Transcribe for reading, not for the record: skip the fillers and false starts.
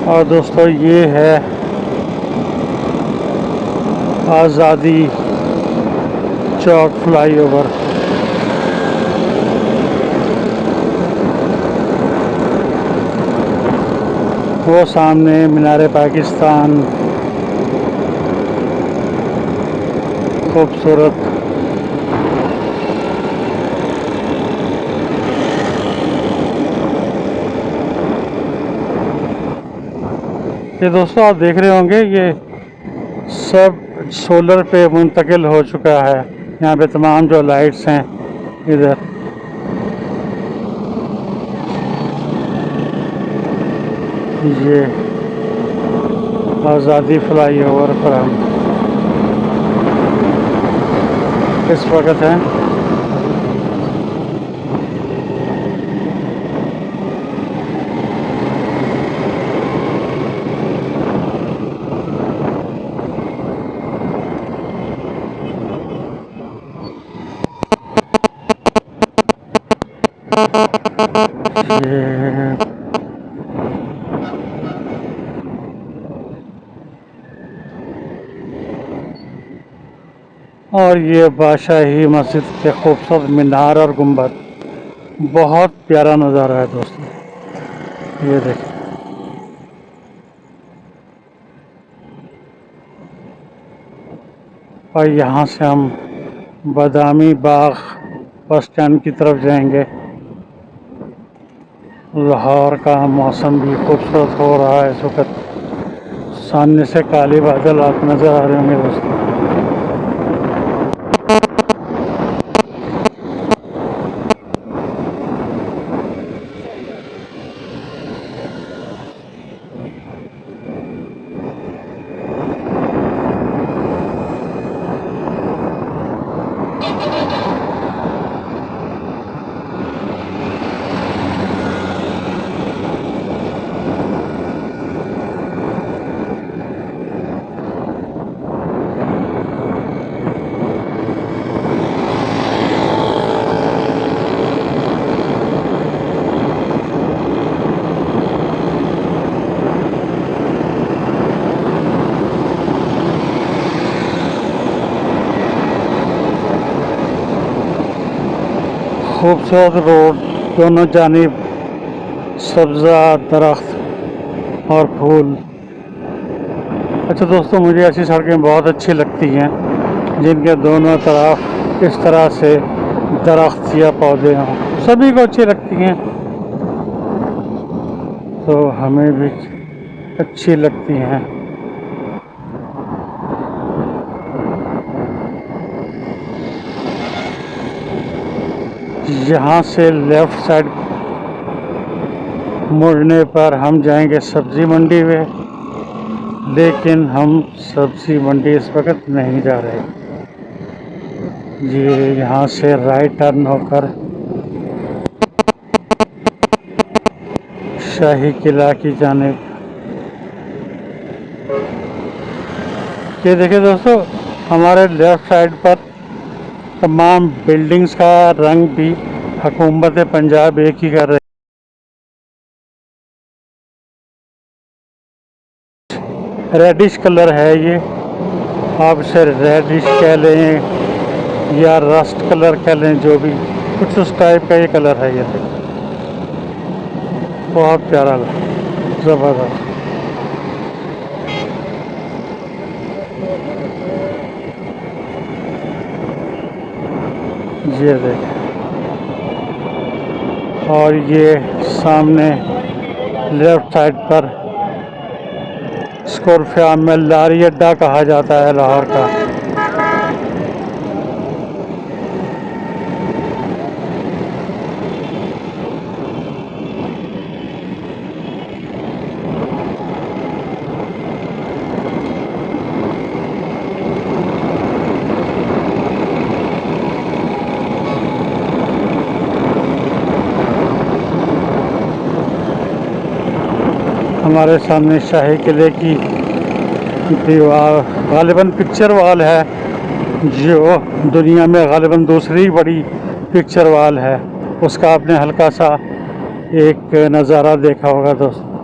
और दोस्तों ये है आज़ादी चौक फ्लाईओवर। वो सामने मीनार पाकिस्तान, खूबसूरत। ये दोस्तों आप देख रहे होंगे ये सब सोलर पे मुंतकिल हो चुका है। यहाँ पे तमाम जो लाइट्स हैं इधर, ये आज़ादी फ्लाईओवर पर हम इस वक्त हैं। ये और ये बादशाही मस्जिद के खूबसूरत मीनार और गुंबद, बहुत प्यारा नज़ारा है दोस्तों। ये देखिए, और यहाँ से हम बादामी बाग बस स्टैंड की तरफ जाएंगे। लाहौर का मौसम भी खूबसूरत हो रहा है इस वक्त। सामने से काले बादल आपको नज़र आ रहे होंगे दोस्तों। खूबसूरत रोड, दोनों जानिब सब्ज़ा दरख्त और फूल। अच्छा दोस्तों, मुझे ऐसी सड़कें बहुत अच्छी लगती हैं जिनके दोनों तरफ इस तरह से दरख्त या पौधे हों। सभी को अच्छी लगती हैं, तो हमें भी अच्छी लगती हैं। यहाँ से लेफ़्ट साइड मुड़ने पर हम जाएंगे सब्ज़ी मंडी में, लेकिन हम सब्ज़ी मंडी इस वक्त नहीं जा रहे। ये यहाँ से राइट टर्न होकर शाही किला की जानिब। ये देखिए दोस्तों, हमारे लेफ़्ट साइड पर तमाम बिल्डिंग्स का रंग भी हुकूमत पंजाब एक ही कर रही है। रेडिश कलर है ये, आप इसे रेडिश कह लें या रस्ट कलर कह लें, जो भी कुछ उस टाइप का ये कलर है। ये बहुत प्यारा, ज़बरदस्त। ये देखें, और ये सामने लेफ्ट साइड पर स्कॉर्पिया में लारी अड्डा कहा जाता है लाहौर का। हमारे सामने शाही किले की दीवार, गालिबन पिक्चर वॉल है, जो दुनिया में गालिबन दूसरी बड़ी पिक्चर वॉल है। उसका आपने हल्का सा एक नज़ारा देखा होगा दोस्तों।